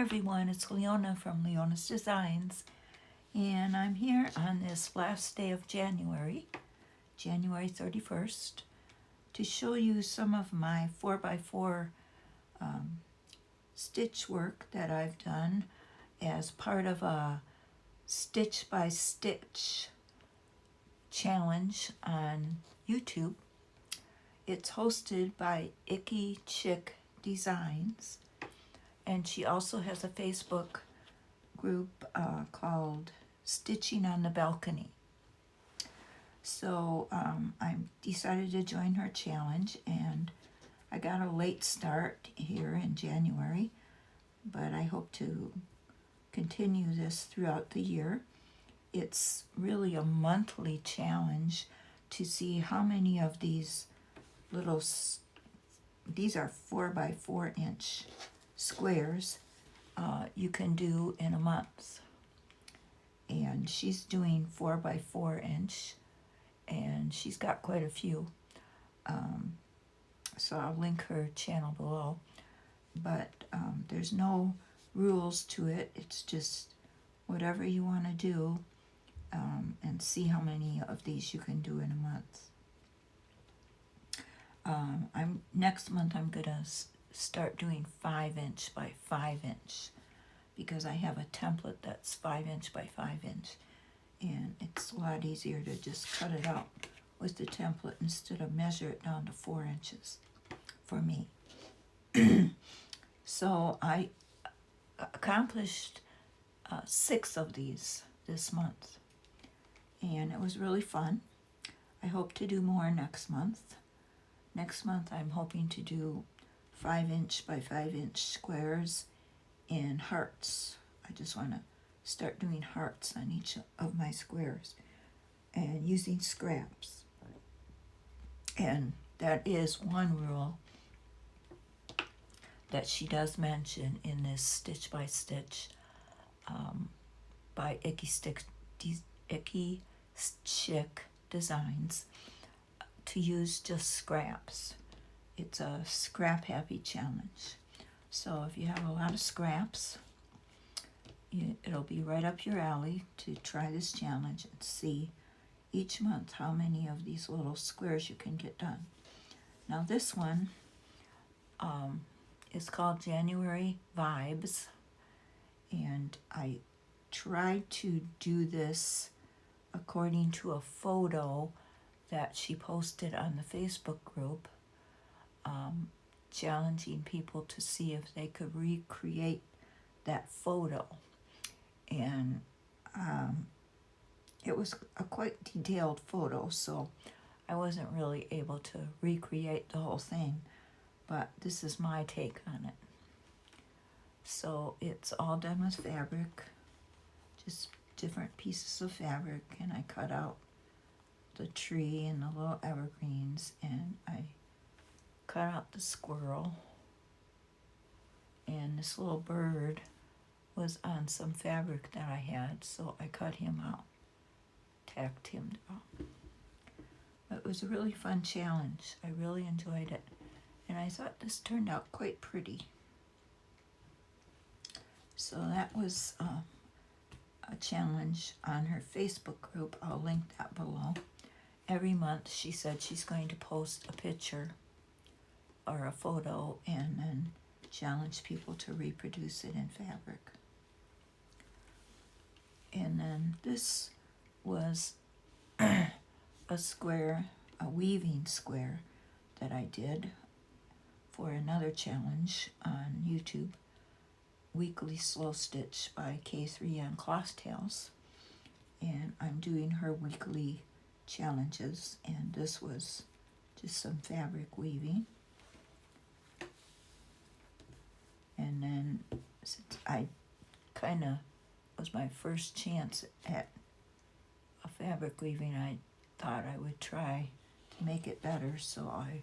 everyone, it's Leona from Leona's Designs, and I'm here on this last day of January, January 31st, to show you some of my 4x4 stitch work that I've done as part of a Stitch by Stitch challenge on YouTube. It's hosted by Icky Chick Designs, and she also has a Facebook group called Stitching on the Balcony. So I decided to join her challenge, and I got a late start here in January, but I hope to continue this throughout the year. It's really a monthly challenge to see how many of these these are 4x4 inch squares you can do in a month. And she's doing 4x4 inch, and she's got quite a few. So I'll link her channel below. But there's no rules to it. It's just whatever you want to do, and see how many of these you can do in a month. Next month I'm gonna start doing 5" by 5" because I have a template that's 5" by 5", and it's a lot easier to just cut it out with the template instead of measure it down to 4 inches for me. So I accomplished 6 of these this month, and it was really fun. I hope to do more next month. Next month I'm hoping to do 5" by 5" squares in hearts. I just want to start doing hearts on each of my squares and using scraps. And that is one rule that she does mention in this Stitch by Stitch by Icky Chick Designs, to use just scraps. It's a scrap happy challenge. So if you have a lot of scraps, it'll be right up your alley to try this challenge and see each month how many of these little squares you can get done. Now this one is called January Vibes, and I tried to do this according to a photo that she posted on the Facebook group, challenging people to see if they could recreate that photo. And it was a quite detailed photo, so I wasn't really able to recreate the whole thing, but this is my take on it. So it's all done with fabric, just different pieces of fabric, and I cut out the tree and the little evergreens, and I cut out the squirrel, and this little bird was on some fabric that I had, so I cut him out, tacked him down. But it was a really fun challenge. I really enjoyed it, and I thought this turned out quite pretty. So that was a challenge on her Facebook group. I'll link that below. Every month she said she's going to post a picture or a photo and then challenge people to reproduce it in fabric. And then this was a square, a weaving square that I did for another challenge on YouTube, Weekly Slow Stitch by K3 on Cloth Tales. And I'm doing her weekly challenges, and this was just some fabric weaving. And then, since I kind of was my first chance at a fabric weaving, I thought I would try to make it better, so I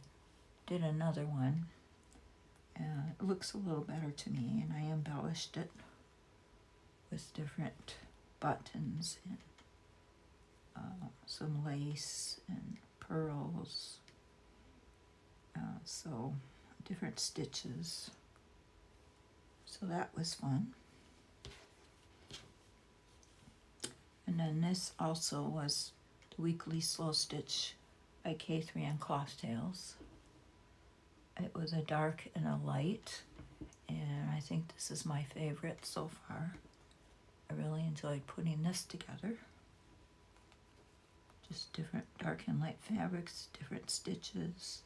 did another one. It looks a little better to me, and I embellished it with different buttons and some lace and pearls, so different stitches. So that was fun. And then this also was the weekly slow stitch by K3N Cloth Tales. It was a dark and a light, and I think this is my favorite so far. I really enjoyed putting this together. Just different dark and light fabrics, different stitches,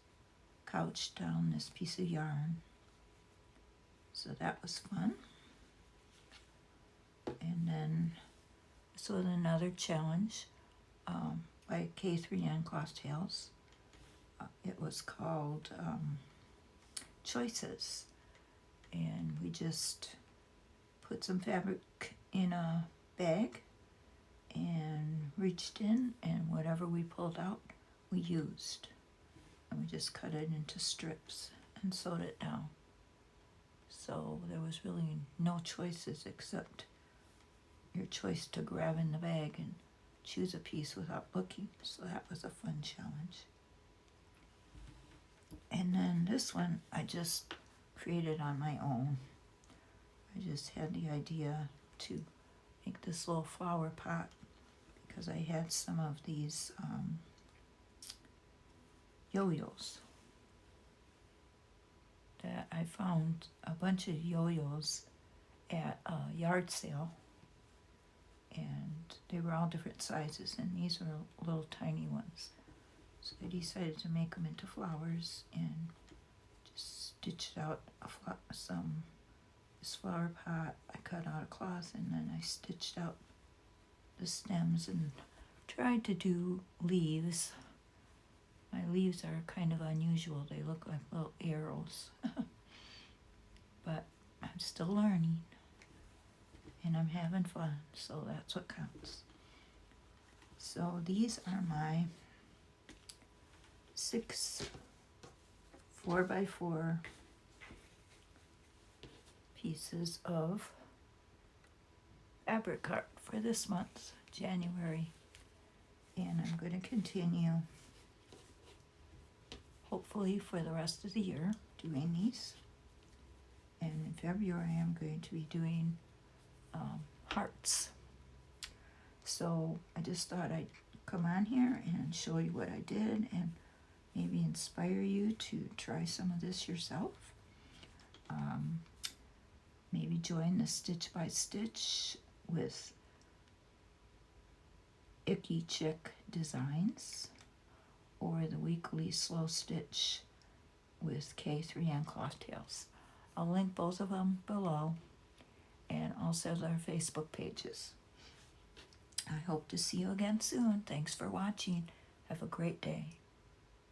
couched down this piece of yarn. So that was fun. And then this was another challenge by K3N Cloth Tales. It was called Choices. And we just put some fabric in a bag and reached in, and whatever we pulled out, we used. And we just cut it into strips and sewed it down. So there was really no choices except your choice to grab in the bag and choose a piece without looking. So that was a fun challenge. And then this one I just created on my own. I just had the idea to make this little flower pot because I had some of these yo-yos that I found a bunch of yo-yos at a yard sale, and they were all different sizes, and these were little tiny ones. So I decided to make them into flowers and just stitched out this flower pot. I cut out a cloth and then I stitched out the stems and tried to do leaves. My leaves are kind of unusual. They look like little arrows. But I'm still learning and I'm having fun, so that's what counts. So these are my 6 4x4 pieces of fabric art for this month, January. And I'm going to continue, hopefully for the rest of the year, doing these. And in February I'm going to be doing hearts. So I just thought I'd come on here and show you what I did and maybe inspire you to try some of this yourself. Maybe join the Stitch by Stitch with Icky Chick Designs or the weekly slow stitch with K3N Cloth Tales. I'll link both of them below, and also their Facebook pages. I hope to see you again soon. Thanks for watching. Have a great day.